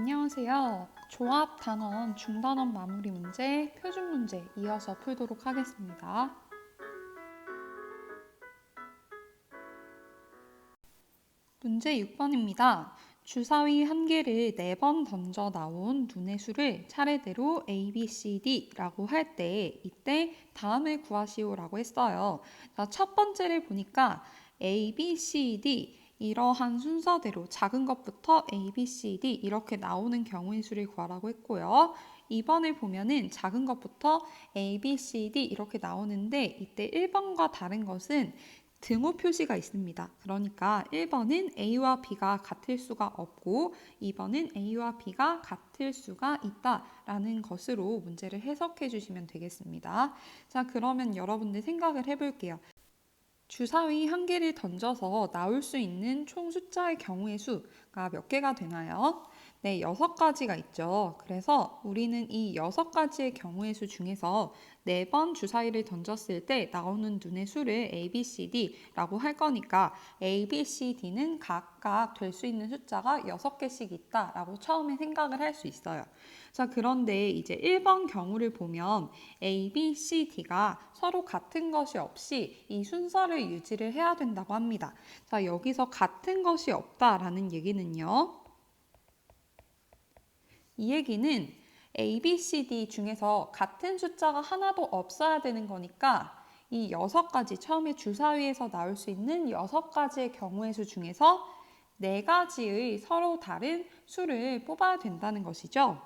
안녕하세요. 조합 단원, 중단원 마무리 문제, 표준 문제 이어서 풀도록 하겠습니다. 문제 6번입니다. 주사위 한 개를 4번 던져 나온 눈의 수를 차례대로 A, B, C, D라고 할 때 이때 다음을 구하시오라고 했어요. 자, 첫 번째를 보니까 A, B, C, D 이러한 순서대로 작은 것부터 A, B, C, D 이렇게 나오는 경우의 수를 구하라고 했고요. 2번을 보면은 작은 것부터 A, B, C, D 이렇게 나오는데 이때 1번과 다른 것은 등호 표시가 있습니다. 그러니까 1번은 A와 B가 같을 수가 없고 2번은 A와 B가 같을 수가 있다라는 것으로 문제를 해석해 주시면 되겠습니다. 자, 그러면 여러분들 생각을 해볼게요. 주사위 한 개를 던져서 나올 수 있는 총 숫자의 경우의 수가 몇 개가 되나요? 네, 6가지가 있죠. 그래서 우리는 이 6가지의 경우의 수 중에서 4번 주사위를 던졌을 때 나오는 눈의 수를 A, B, C, D라고 할 거니까 A, B, C, D는 각각 될 수 있는 숫자가 6개씩 있다라고 처음에 생각을 할 수 있어요. 자, 그런데 이제 1번 경우를 보면 A, B, C, D가 서로 같은 것이 없이 이 순서를 유지를 해야 된다고 합니다. 자, 여기서 같은 것이 없다라는 얘기는요. 이 얘기는 A, B, C, D 중에서 같은 숫자가 하나도 없어야 되는 거니까 이 6가지, 처음에 주사위에서 나올 수 있는 6가지의 경우의 수 중에서 4가지의 서로 다른 수를 뽑아야 된다는 것이죠.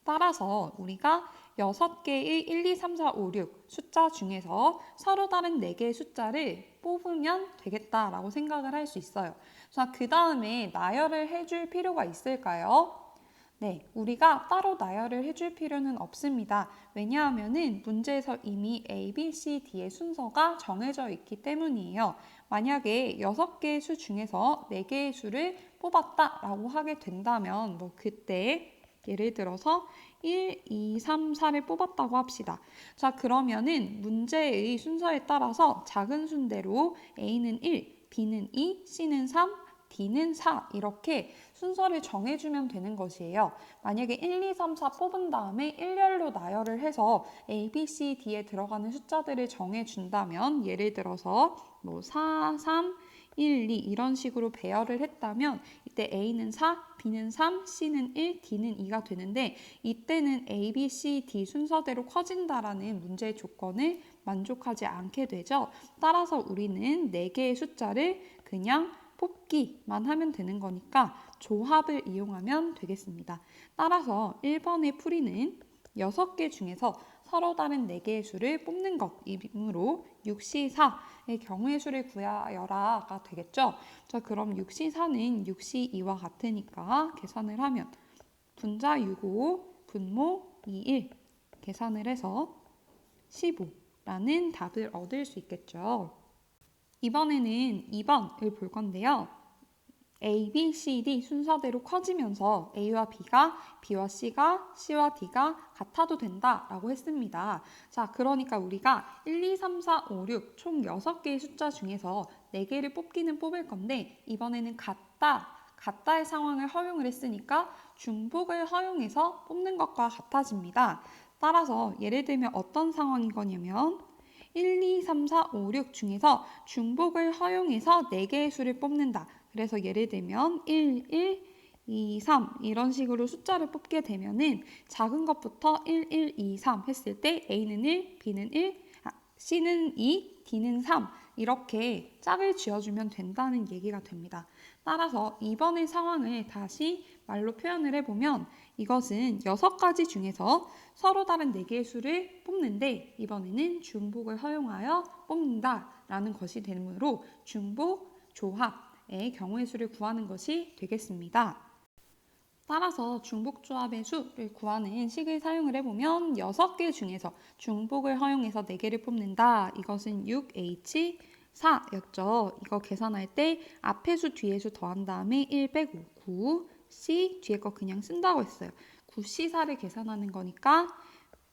따라서 우리가 6개의 1, 2, 3, 4, 5, 6 숫자 중에서 서로 다른 4개의 숫자를 뽑으면 되겠다라고 생각을 할 수 있어요. 자, 그 다음에 나열을 해줄 필요가 있을까요? 네, 우리가 따로 나열을 해줄 필요는 없습니다. 왜냐하면은 문제에서 이미 A, B, C, D의 순서가 정해져 있기 때문이에요. 만약에 6개의 수 중에서 4개의 수를 뽑았다라고 하게 된다면 그때 예를 들어서 1, 2, 3, 4를 뽑았다고 합시다. 자, 그러면은 문제의 순서에 따라서 작은 순대로 A는 1, B는 2, C는 3, D는 4 이렇게 순서를 정해주면 되는 것이에요. 만약에 1, 2, 3, 4 뽑은 다음에 일렬로 나열을 해서 A, B, C, D에 들어가는 숫자들을 정해준다면 예를 들어서 4, 3, 1, 2 이런 식으로 배열을 했다면 이때 A는 4, B는 3, C는 1, D는 2가 되는데 이때는 A, B, C, D 순서대로 커진다라는 문제의 조건을 만족하지 않게 되죠. 따라서 우리는 4개의 숫자를 그냥 뽑기만 하면 되는 거니까 조합을 이용하면 되겠습니다. 따라서 1번의 풀이는 6개 중에서 서로 다른 4개의 수를 뽑는 것이므로 6C4의 경우의 수를 구하여라가 되겠죠. 자, 그럼 6C4는 6C2와 같으니까 계산을 하면 분자 65, 분모 21 계산을 해서 15라는 답을 얻을 수 있겠죠. 이번에는 2번을 볼 건데요. A, B, C, D 순서대로 커지면서 A와 B가, B와 C가, C와 D가 같아도 된다라고 했습니다. 자, 그러니까 우리가 1, 2, 3, 4, 5, 6 총 6개의 숫자 중에서 4개를 뽑기는 뽑을 건데 이번에는 같다의 상황을 허용을 했으니까 중복을 허용해서 뽑는 것과 같아집니다. 따라서 예를 들면 어떤 상황인 거냐면 1, 2, 3, 4, 5, 6 중에서 중복을 허용해서 4개의 수를 뽑는다. 그래서 예를 들면 1, 1, 2, 3 이런 식으로 숫자를 뽑게 되면은 작은 것부터 1, 1, 2, 3 했을 때 A는 1, B는 1, C는 2, D는 3 이렇게 짝을 지어주면 된다는 얘기가 됩니다. 따라서 이번의 상황을 다시 말로 표현을 해보면 이것은 6가지 중에서 서로 다른 4개의 수를 뽑는데 이번에는 중복을 허용하여 뽑는다라는 것이 되므로 중복, 조합의 경우의 수를 구하는 것이 되겠습니다. 따라서 중복조합의 수를 구하는 식을 사용을 해보면 6개 중에서 중복을 허용해서 4개를 뽑는다. 이것은 6H4였죠. 이거 계산할 때 앞에 수 뒤에 수 더한 다음에 1 빼고 9C 뒤에 거 그냥 쓴다고 했어요. 9C4를 계산하는 거니까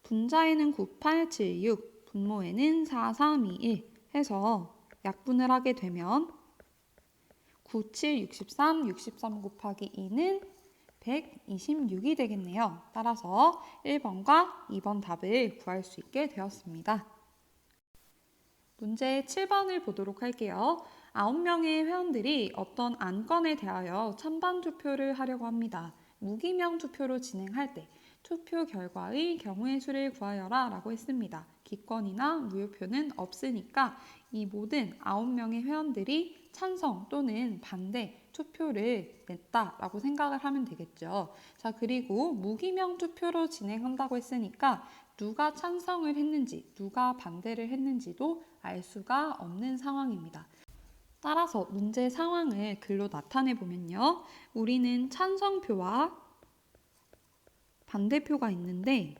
분자에는 9, 8, 7, 6, 분모에는 4, 3, 2, 1 해서 약분을 하게 되면 9, 7, 63, 63 곱하기 2는 126이 되겠네요. 따라서 1번과 2번 답을 구할 수 있게 되었습니다. 문제 7번을 보도록 할게요. 9명의 회원들이 어떤 안건에 대하여 찬반 투표를 하려고 합니다. 무기명 투표로 진행할 때 투표 결과의 경우의 수를 구하여라 라고 했습니다. 기권이나 무효표는 없으니까 이 모든 9명의 회원들이 찬성 또는 반대 투표를 냈다라고 생각을 하면 되겠죠. 자, 그리고 무기명 투표로 진행한다고 했으니까 누가 찬성을 했는지, 누가 반대를 했는지도 알 수가 없는 상황입니다. 따라서 문제 상황을 글로 나타내 보면요. 우리는 찬성표와 반대표가 있는데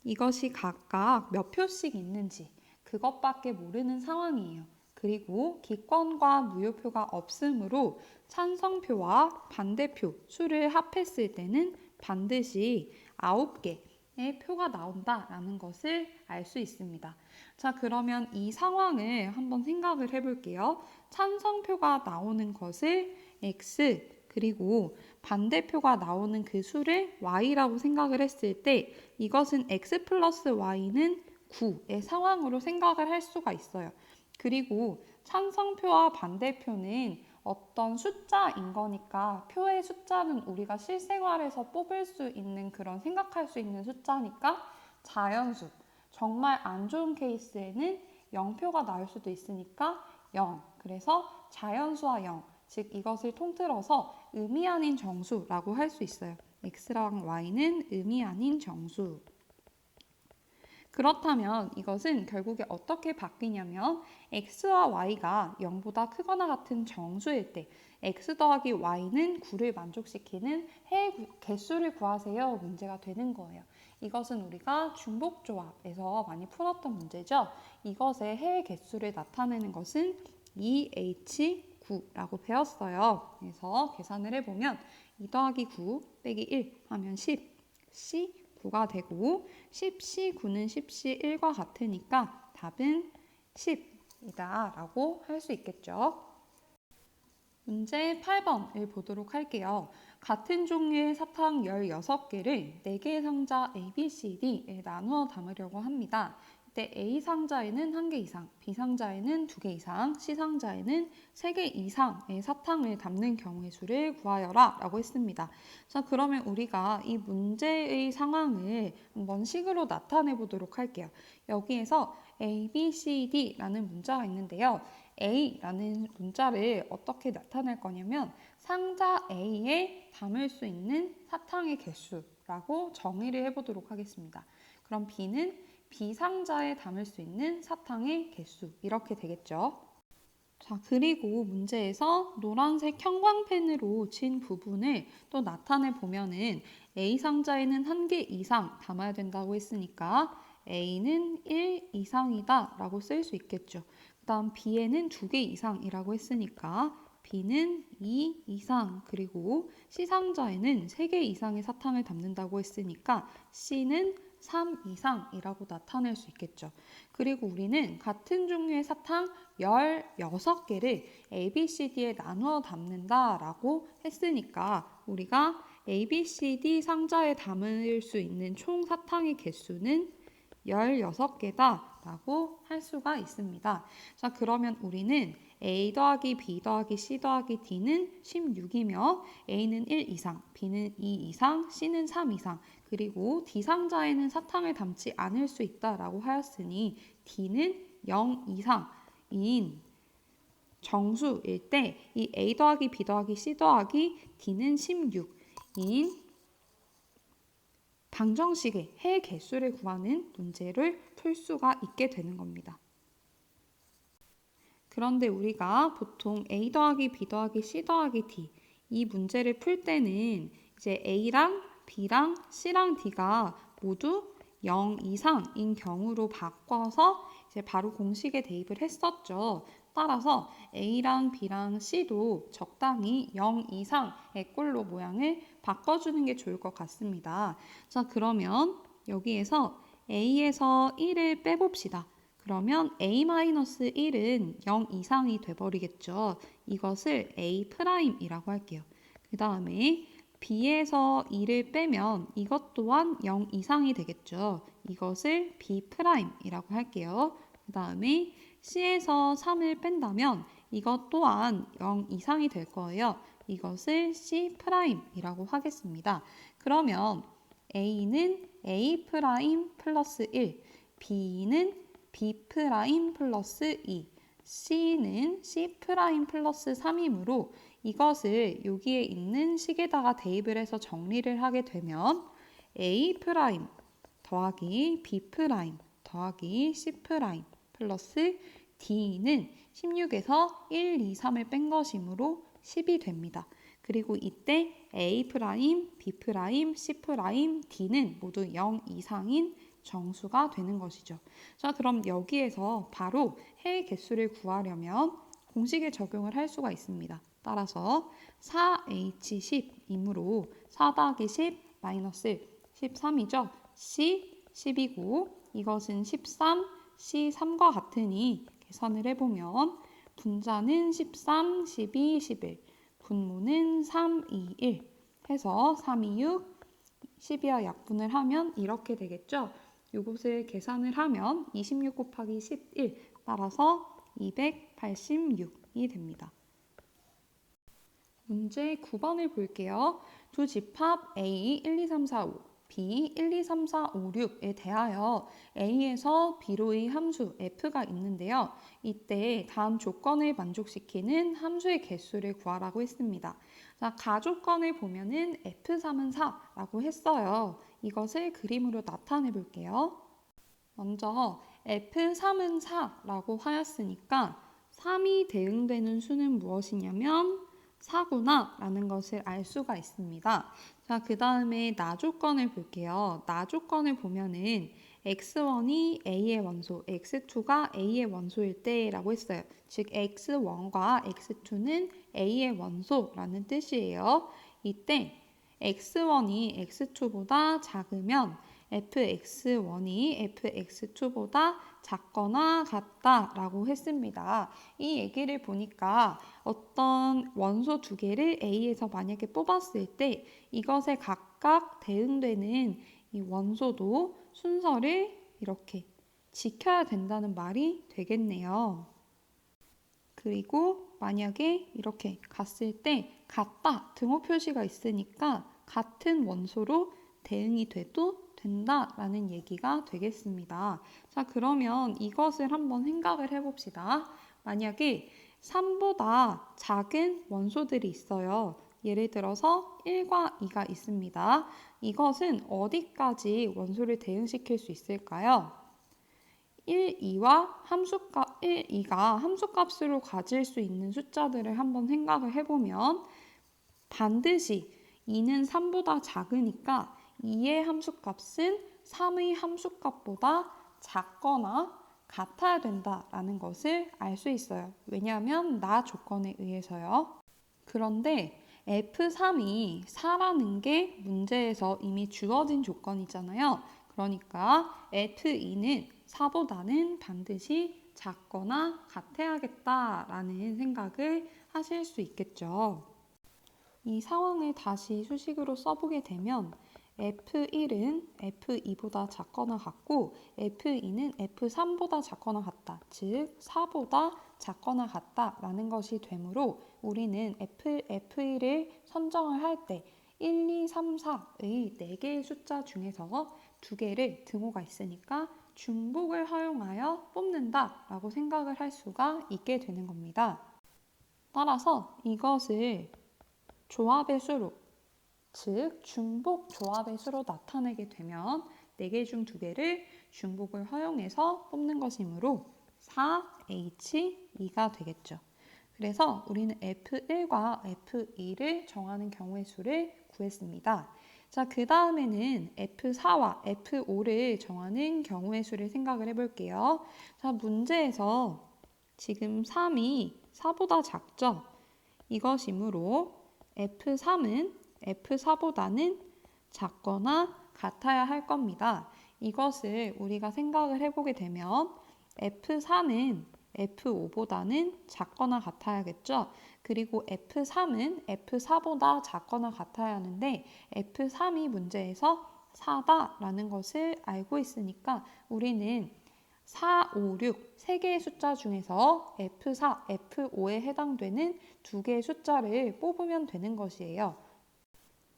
이것이 각각 몇 표씩 있는지 그것밖에 모르는 상황이에요. 그리고 기권과 무효표가 없으므로 찬성표와 반대표 수를 합했을 때는 반드시 9개의 표가 나온다라는 것을 알 수 있습니다. 자, 그러면 이 상황을 한번 생각을 해볼게요. 찬성표가 나오는 것을 X, 그리고 반대표가 나오는 그 수를 Y라고 생각을 했을 때 이것은 X 플러스 Y는 9의 상황으로 생각을 할 수가 있어요. 그리고 찬성표와 반대표는 어떤 숫자인 거니까 표의 숫자는 우리가 실생활에서 뽑을 수 있는 그런 생각할 수 있는 숫자니까 자연수, 정말 안 좋은 케이스에는 0표가 나올 수도 있으니까 0. 그래서 자연수와 0, 즉 이것을 통틀어서 의미 아닌 정수라고 할 수 있어요. X랑 Y는 의미 아닌 정수. 그렇다면 이것은 결국에 어떻게 바뀌냐면 X와 Y가 0보다 크거나 같은 정수일 때 X 더하기 Y는 9를 만족시키는 해의 개수를 구하세요 문제가 되는 거예요. 이것은 우리가 중복조합에서 많이 풀었던 문제죠. 이것의 해의 개수를 나타내는 것은 2H9라고 배웠어요. 그래서 계산을 해보면 2 더하기 9 빼기 1 하면 10, C 9가 되고 10C9는 10C1과 같으니까 답은 10이다 라고 할 수 있겠죠. 문제 8번을 보도록 할게요. 같은 종류의 사탕 16개를 4개의 상자 A, B, C, D에 나누어 담으려고 합니다. 이때 A 상자에는 1개 이상, B 상자에는 2개 이상, C 상자에는 3개 이상의 사탕을 담는 경우의 수를 구하여라 라고 했습니다. 자, 그러면 우리가 이 문제의 상황을 한번 식으로 나타내 보도록 할게요. 여기에서 A, B, C, D라는 문자가 있는데요. A라는 문자를 어떻게 나타낼 거냐면 상자 A에 담을 수 있는 사탕의 개수라고 정의를 해보도록 하겠습니다. 그럼 B는 B 상자에 담을 수 있는 사탕의 개수 이렇게 되겠죠. 자, 그리고 문제에서 노란색 형광펜으로 친 부분을 또 나타내 보면은 A 상자에는 1개 이상 담아야 된다고 했으니까 A는 1 이상이다 라고 쓸 수 있겠죠. 그 다음 B에는 2개 이상이라고 했으니까 B는 2 이상, 그리고 C 상자에는 3개 이상의 사탕을 담는다고 했으니까 C는 3 이상이라고 나타낼 수 있겠죠. 그리고 우리는 같은 종류의 사탕 16개를 A, B, C, D에 나누어 담는다라고 했으니까 우리가 A, B, C, D 상자에 담을 수 있는 총 사탕의 개수는 16개다 라고 할 수가 있습니다. 자, 그러면 우리는 A 더하기 B 더하기 C 더하기 D는 16이며 A는 1 이상, B는 2 이상, C는 3 이상, 그리고 D 상자에는 사탕을 담지 않을 수 있다라고 하였으니 D는 0 이상인 정수일 때 이 A 더하기 B 더하기 C 더하기 D는 16인 방정식의 해 개수를 구하는 문제를 풀 수가 있게 되는 겁니다. 그런데 우리가 보통 A 더하기 B 더하기 C 더하기 D 이 문제를 풀 때는 이제 A랑 B랑 C랑 D가 모두 0 이상인 경우로 바꿔서 이제 바로 공식에 대입을 했었죠. 따라서 A랑 B랑 C도 적당히 0 이상의 꼴로 모양을 바꿔주는 게 좋을 것 같습니다. 자, 그러면 여기에서 A에서 1을 빼봅시다. 그러면 A-1은 0 이상이 돼버리겠죠. 이것을 A'이라고 할게요. 그 다음에 B에서 2를 빼면 이것 또한 0 이상이 되겠죠. 이것을 B'이라고 할게요. 그 다음에 C에서 3을 뺀다면 이것 또한 0 이상이 될 거예요. 이것을 C'이라고 하겠습니다. 그러면 A는 A' 플러스 1, B는 B' 플러스 2, C는 C' 플러스 3이므로 이것을 여기에 있는 식에다가 대입을 해서 정리를 하게 되면 A' 더하기 B' 더하기 C' 플러스 D는 16에서 1, 2, 3을 뺀 것이므로 10이 됩니다. 그리고 이때 A', B', C', D는 모두 0 이상인 정수가 되는 것이죠. 자, 그럼 여기에서 바로 해의 개수를 구하려면 공식을 적용을 할 수가 있습니다. 따라서 4H10이므로 4 더하기 10 마이너스 13이죠. C 10이고 이것은 13, C 3과 같으니 계산을 해보면 분자는 13, 12, 11, 분모는 3, 2, 1 해서 3, 2, 6, 12와 약분을 하면 이렇게 되겠죠. 이것을 계산을 하면 26 곱하기 11 따라서 286이 됩니다. 문제 9번을 볼게요. 두 집합 A 1, 2, 3, 4, 5, B 1, 2, 3, 4, 5, 6에 대하여 A에서 B로의 함수 F가 있는데요. 이때 다음 조건을 만족시키는 함수의 개수를 구하라고 했습니다. 자, 가조건을 보면은 F3은 4라고 했어요. 이것을 그림으로 나타내 볼게요. 먼저 F3은 4라고 하였으니까 3이 대응되는 수는 무엇이냐면 4구나 라는 것을 알 수가 있습니다. 자, 그 다음에 나조건을 볼게요. 나조건을 보면은 x1이 a의 원소, x2가 a의 원소일 때라고 했어요. 즉 x1과 x2는 a의 원소라는 뜻이에요. 이때 x1이 x2보다 작으면 fx1이 fx2보다 작거나 같다라고 했습니다. 이 얘기를 보니까 어떤 원소 두 개를 A에서 만약에 뽑았을 때 이것에 각각 대응되는 이 원소도 순서를 이렇게 지켜야 된다는 말이 되겠네요. 그리고 만약에 이렇게 갔을 때 같다 등호 표시가 있으니까 같은 원소로 대응이 돼도 된다라는 얘기가 되겠습니다. 자, 그러면 이것을 한번 생각을 해봅시다. 만약에 3보다 작은 원소들이 있어요. 예를 들어서 1과 2가 있습니다. 이것은 어디까지 원소를 대응시킬 수 있을까요? 1, 2와 1, 2가 함수값으로 가질 수 있는 숫자들을 한번 생각을 해보면 반드시 2는 3보다 작으니까 2의 함수값은 3의 함수값보다 작거나 같아야 된다라는 것을 알 수 있어요. 왜냐하면 나 조건에 의해서요. 그런데 F3이 4라는 게 문제에서 이미 주어진 조건이잖아요. 그러니까 F2는 4보다는 반드시 작거나 같아야겠다라는 생각을 하실 수 있겠죠. 이 상황을 다시 수식으로 써보게 되면 F1은 F2보다 작거나 같고 F2는 F3보다 작거나 같다. 즉 4보다 작거나 같다라는 것이 되므로 우리는 F1을 선정을 할 때 1, 2, 3, 4의 4개의 숫자 중에서 2개를 등호가 있으니까 중복을 허용하여 뽑는다라고 생각을 할 수가 있게 되는 겁니다. 따라서 이것을 조합의 수로, 즉 중복 조합의 수로 나타내게 되면 4개 중 2개를 중복을 허용해서 뽑는 것이므로 4H2가 되겠죠. 그래서 우리는 F1과 F2를 정하는 경우의 수를 구했습니다. 자, 그 다음에는 F4와 F5를 정하는 경우의 수를 생각을 해볼게요. 자, 문제에서 지금 3이 4보다 작죠? 이것이므로 F3은 F4보다는 작거나 같아야 할 겁니다. 이것을 우리가 생각을 해보게 되면 F4는 F5보다는 작거나 같아야겠죠. 그리고 F3은 F4보다 작거나 같아야 하는데 F3이 문제에서 4다라는 것을 알고 있으니까 우리는 4, 5, 6 3개의 숫자 중에서 F4, F5에 해당되는 2개의 숫자를 뽑으면 되는 것이에요.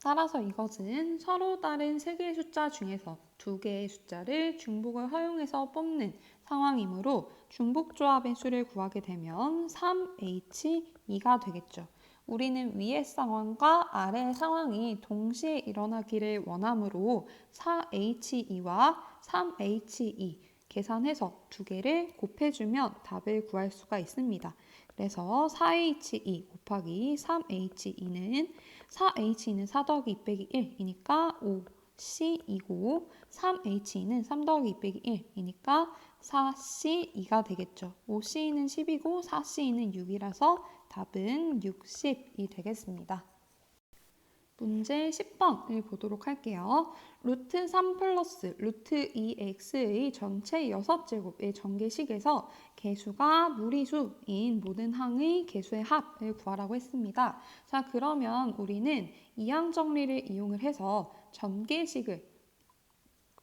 따라서 이것은 서로 다른 3개의 숫자 중에서 2개의 숫자를 중복을 허용해서 뽑는 상황이므로 중복조합의 수를 구하게 되면 3H2가 되겠죠. 우리는 위의 상황과 아래의 상황이 동시에 일어나기를 원하므로 4H2와 3H2 계산해서 2개를 곱해주면 답을 구할 수가 있습니다. 그래서 4H2 곱하기 3H2는 4H는 4 더하기 2 빼기 1이니까 5C2고 3H는 3 더하기 2 빼기 1이니까 4C2가 되겠죠. 5C는 10이고 4C는 6이라서 답은 60이 되겠습니다. 문제 10번을 보도록 할게요. 루트 3 플러스 루트 2x의 전체 6제곱의 전개식에서 개수가 무리수인 모든 항의 개수의 합을 구하라고 했습니다. 자, 그러면 우리는 이항 정리를 이용을 해서 전개식을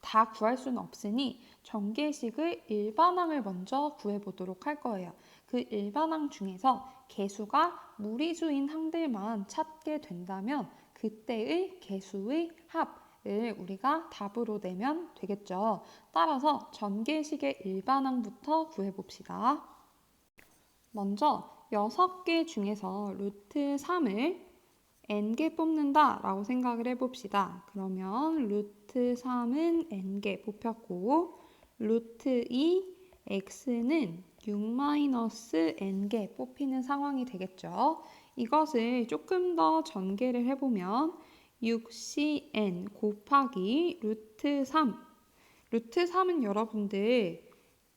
다 구할 수는 없으니 전개식의 일반항을 먼저 구해보도록 할 거예요. 그 일반항 중에서 개수가 무리수인 항들만 찾게 된다면 그때의 개수의 합을 우리가 답으로 내면 되겠죠. 따라서 전개식의 일반항부터 구해봅시다. 먼저 6개 중에서 루트 3을 n개 뽑는다 라고 생각을 해봅시다. 그러면 루트 3은 n개 뽑혔고 루트 2 x는 6-n개 뽑히는 상황이 되겠죠. 이것을 조금 더 전개를 해보면 6cn 곱하기 루트 3. 루트 3은 여러분들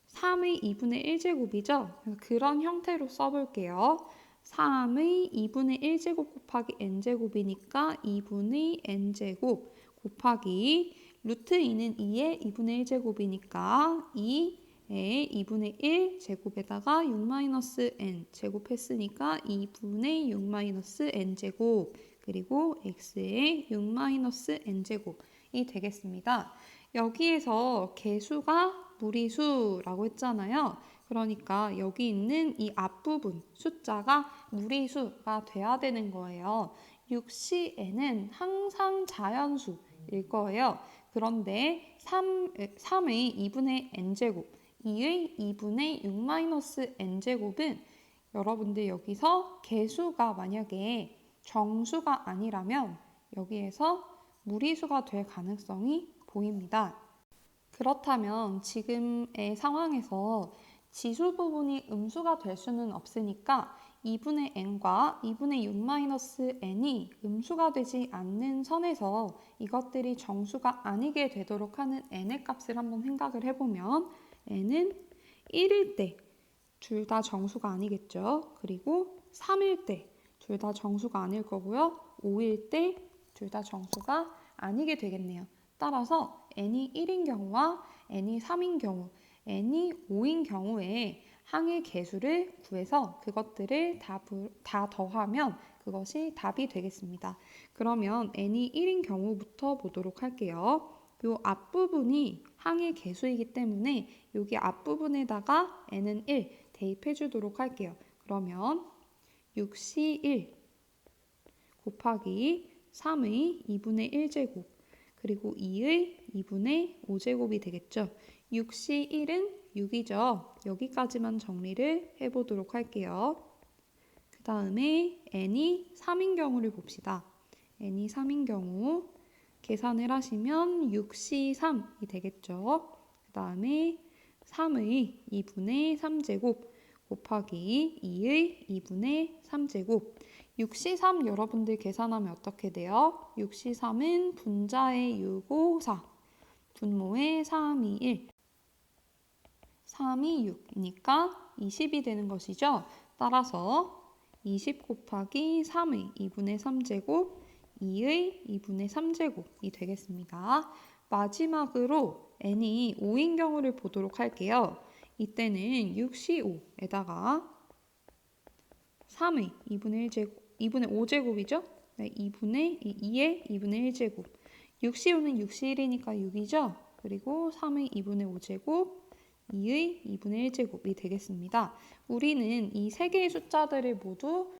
3의 2분의 1제곱이죠. 그런 형태로 써볼게요. 3의 2분의 1제곱 곱하기 n제곱이니까 2분의 n제곱 곱하기 루트 2는 2의 2분의 1제곱이니까 2의 2분의 1 제곱에다가 6-n 제곱했으니까 2분의 6-n 제곱 그리고 x의 6-n 제곱이 되겠습니다. 여기에서 개수가 무리수라고 했잖아요. 그러니까 여기 있는 이 앞부분 숫자가 무리수가 돼야 되는 거예요. 6cn은 항상 자연수일 거예요. 그런데 3의 2분의 n제곱, 2의 2분의 6-n제곱은 여러분들 여기서 개수가 만약에 정수가 아니라면 여기에서 무리수가 될 가능성이 보입니다. 그렇다면 지금의 상황에서 지수 부분이 음수가 될 수는 없으니까 2분의 n과 2분의 6-n이 음수가 되지 않는 선에서 이것들이 정수가 아니게 되도록 하는 n의 값을 한번 생각을 해보면 n은 1일 때 둘 다 정수가 아니겠죠. 그리고 3일 때 둘 다 정수가 아닐 거고요. 5일 때 둘 다 정수가 아니게 되겠네요. 따라서 n이 1인 경우와 n이 3인 경우, n이 5인 경우에 항의 개수를 구해서 그것들을 다 더하면 그것이 답이 되겠습니다. 그러면 n이 1인 경우부터 보도록 할게요. 이 앞부분이 항의 개수이기 때문에 여기 앞부분에다가 n은 1 대입해 주도록 할게요. 그러면 6c1 곱하기 3의 2분의 1제곱 그리고 2의 2분의 5제곱이 되겠죠. 6c1은 6이죠. 여기까지만 정리를 해보도록 할게요. 그 다음에 n이 3인 경우를 봅시다. n이 3인 경우 계산을 하시면 6c3이 되겠죠. 그 다음에 3의 2분의 3제곱 곱하기 2의 2분의 3제곱 6c3 여러분들 계산하면 어떻게 돼요? 6c3은 분자의 6, 5, 4 분모의 3, 2, 1 3이 6이니까 20이 되는 것이죠. 따라서 20 곱하기 3의 2분의 3제곱 2의 2분의 3제곱이 되겠습니다. 마지막으로 n이 5인 경우를 보도록 할게요. 이때는 6C5에다가 3의 2분의 1제곱, 2분의 5제곱이죠? 네, 2의 2분의 1제곱. 6C5는 6C1이니까 6이죠? 그리고 3의 2분의 5제곱, 2의 2분의 1제곱이 되겠습니다. 우리는 이 세 개의 숫자들을 모두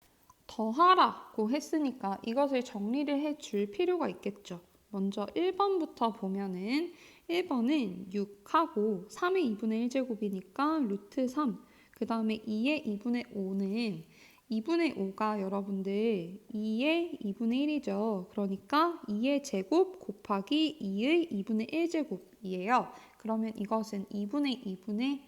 더하라고 했으니까 이것을 정리를 해줄 필요가 있겠죠. 먼저 1번부터 보면은 1번은 6하고 3의 2분의 1제곱이니까 루트 3. 그 다음에 2의 2분의 5는 2분의 5가 여러분들 2의 2분의 1이죠. 그러니까 2의 제곱 곱하기 2의 2분의 1제곱이에요. 그러면 이것은 2의 2분의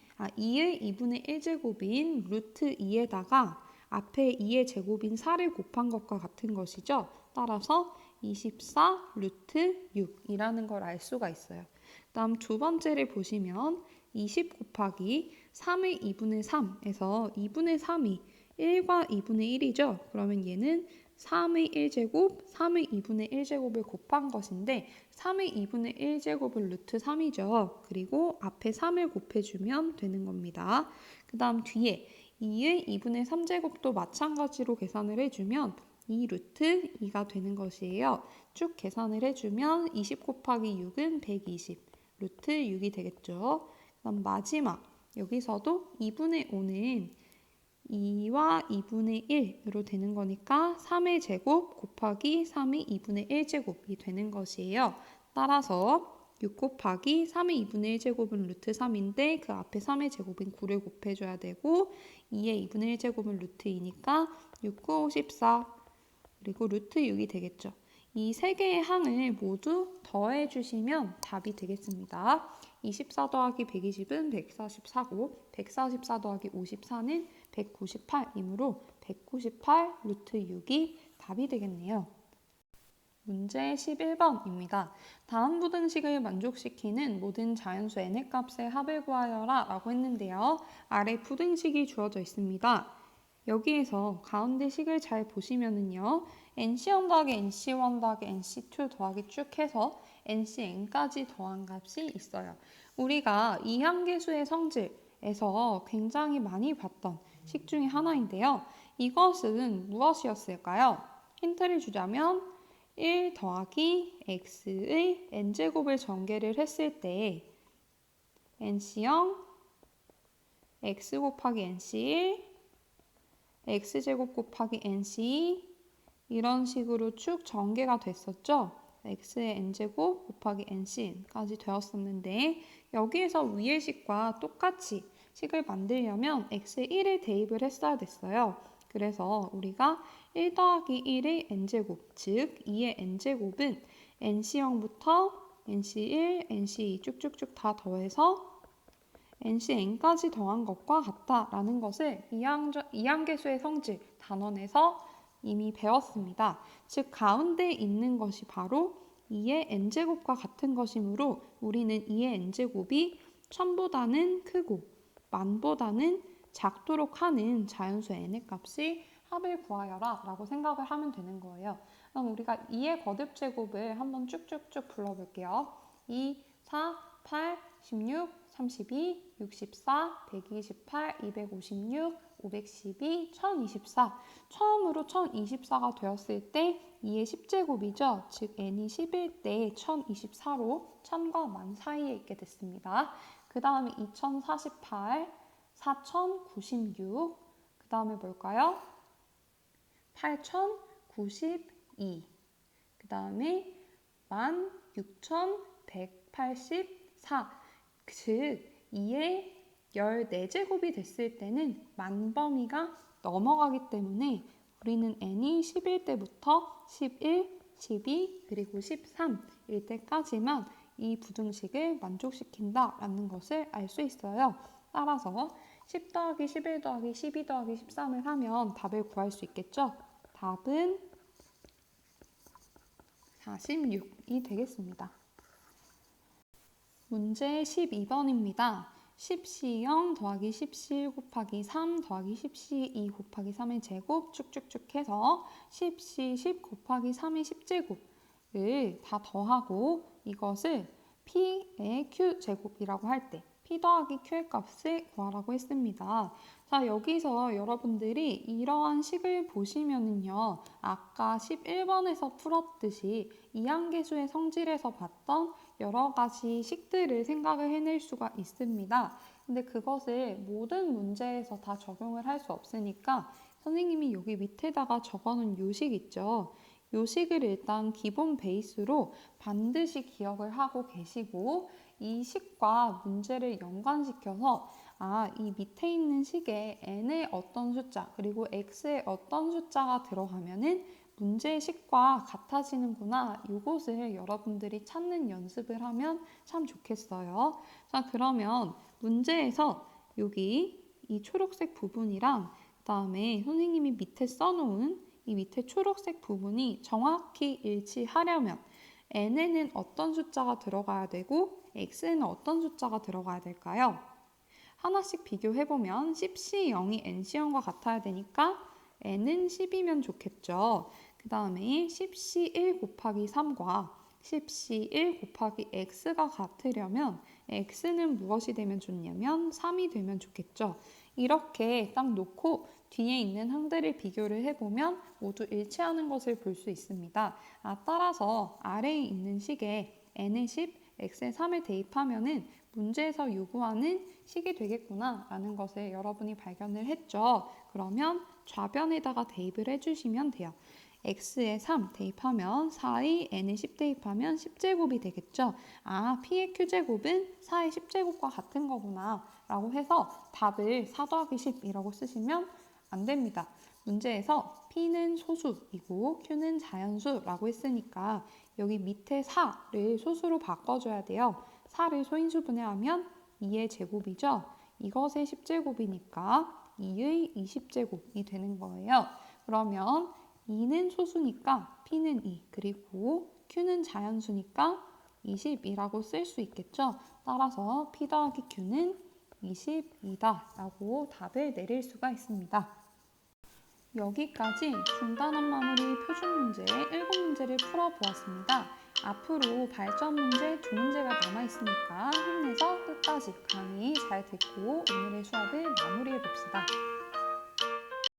1제곱인 루트 2에다가 앞에 2의 제곱인 4를 곱한 것과 같은 것이죠. 따라서 24 루트 6이라는 걸 알 수가 있어요. 다음 두 번째를 보시면 20 곱하기 3의 2분의 3에서 2분의 3이 1과 2분의 1이죠. 그러면 얘는 3의 1제곱, 3의 2분의 1제곱을 곱한 것인데 3의 2분의 1제곱은 루트 3이죠. 그리고 앞에 3을 곱해주면 되는 겁니다. 그 다음 뒤에 2의 2분의 3제곱도 마찬가지로 계산을 해주면 2 루트 2가 되는 것이에요. 쭉 계산을 해주면 20 곱하기 6은 120 루트 6이 되겠죠. 그다음 마지막 여기서도 2분의 5는 2와 2분의 1으로 되는 거니까 3의 제곱 곱하기 3의 2분의 1제곱이 되는 것이에요. 따라서 6 곱하기 3의 2분의 1제곱은 루트 3인데 그 앞에 3의 제곱인 9를 곱해줘야 되고 2의 2분의 1제곱은 루트 2니까 6, 9, 14 그리고 루트 6이 되겠죠. 이 세 개의 항을 모두 더해주시면 답이 되겠습니다. 24 더하기 120은 144고 144 더하기 54는 198이므로 198 루트 6이 답이 되겠네요. 문제 11번입니다. 다음 부등식을 만족시키는 모든 자연수 n의 값의 합을 구하여라 라고 했는데요. 아래 부등식이 주어져 있습니다. 여기에서 가운데 식을 잘 보시면은요. NC1 더하기 NC1 더하기 NC2 더하기 쭉 해서 NCn까지 더한 값이 있어요. 우리가 이항계수의 성질에서 굉장히 많이 봤던 식 중에 하나인데요. 이것은 무엇이었을까요? 힌트를 주자면 1 더하기 x의 n제곱을 전개를 했을 때 NC0, x 곱하기 NC1, x제곱 곱하기 NC2 이런 식으로 쭉 전개가 됐었죠. x의 n제곱 곱하기 nc까지 되었었는데 여기에서 위의 식과 똑같이 식을 만들려면 x의 1을 대입을 했어야 됐어요. 그래서 우리가 1 더하기 1의 n제곱, 즉 2의 n제곱은 nc0부터 nc1, nc2 쭉쭉쭉 다 더해서 ncn까지 더한 것과 같다라는 것을 이항계수의 성질 단원에서 이미 배웠습니다. 즉 가운데 있는 것이 바로 2의 n제곱과 같은 것이므로 우리는 2의 n제곱이 1000보다는 크고 만보다는 작도록 하는 자연수 n의 값이 합을 구하여라 라고 생각을 하면 되는 거예요. 그럼 우리가 2의 거듭제곱을 한번 쭉쭉쭉 불러볼게요. 2, 4, 8, 16, 32, 64, 128, 256, 512, 1024. 처음으로 1024가 되었을 때 2의 10제곱이죠. 즉 n이 10일 때 1024로 1000과 만 사이에 있게 됐습니다. 그 다음에 2048, 4096, 그 다음에 뭘까요? 8092, 그 다음에 16184, 즉 2의 14제곱이 됐을 때는 만범위가 넘어가기 때문에 우리는 n이 10일 때부터 11, 12, 그리고 13일 때까지만 이 부등식을 만족시킨다라는 것을 알 수 있어요. 따라서 10 더하기 11 더하기 12 더하기 13을 하면 답을 구할 수 있겠죠? 답은 46이 되겠습니다. 문제 12번입니다. 10C0 더하기 10C1 곱하기 3 더하기 10C2 곱하기 3의 제곱 쭉쭉쭉 해서 10C10 곱하기 3의 10제곱을 다 더하고 이것을 P의 Q제곱이라고 할 때 P 더하기 Q의 값을 구하라고 했습니다. 자, 여기서 여러분들이 이러한 식을 보시면은요, 아까 11번에서 풀었듯이 이항계수의 성질에서 봤던 여러 가지 식들을 생각을 해낼 수가 있습니다. 근데 그것을 모든 문제에서 다 적용을 할 수 없으니까 선생님이 여기 밑에다가 적어놓은 요식 있죠. 요식을 일단 기본 베이스로 반드시 기억을 하고 계시고 이 식과 문제를 연관시켜서 이 밑에 있는 식에 n의 어떤 숫자 그리고 x의 어떤 숫자가 들어가면은 문제의 식과 같아지는구나. 이것을 여러분들이 찾는 연습을 하면 참 좋겠어요. 자, 그러면 문제에서 여기 이 초록색 부분이랑 그다음에 선생님이 밑에 써놓은 이 밑에 초록색 부분이 정확히 일치하려면 n에는 어떤 숫자가 들어가야 되고 x에는 어떤 숫자가 들어가야 될까요? 하나씩 비교해보면 10C 0이 NC 0과 같아야 되니까 n은 10이면 좋겠죠. 그 다음에 10C 1 곱하기 3과 10C 1 곱하기 x가 같으려면 x는 무엇이 되면 좋냐면 3이 되면 좋겠죠. 이렇게 딱 놓고 뒤에 있는 항들을 비교를 해보면 모두 일치하는 것을 볼 수 있습니다. 따라서 아래에 있는 식에 n의 10, x의 3을 대입하면은 문제에서 요구하는 식이 되겠구나 라는 것을 여러분이 발견을 했죠. 그러면 좌변에다가 대입을 해주시면 돼요. x에 3 대입하면 4의 n에 10 대입하면 10제곱이 되겠죠. p의 q제곱은 4의 10제곱과 같은 거구나 라고 해서 답을 4 더하기 10이라고 쓰시면 안 됩니다. 문제에서 p는 소수이고 q는 자연수라고 했으니까 여기 밑에 4를 소수로 바꿔줘야 돼요. 4를 소인수분해 하면 2의 제곱이죠. 이것의 10제곱이니까 2의 20제곱이 되는 거예요. 그러면 2는 소수니까 P는 2, 그리고 Q는 자연수니까 20이라고 쓸 수 있겠죠. 따라서 P 더하기 Q는 20이다 라고 답을 내릴 수가 있습니다. 여기까지 중단한 마무리 표준 문제 7문제를 풀어보았습니다. 앞으로 발전 문제 2문제가 남아있으니까 힘내서 끝까지 강의 잘 듣고 오늘의 수업을 마무리해 봅시다.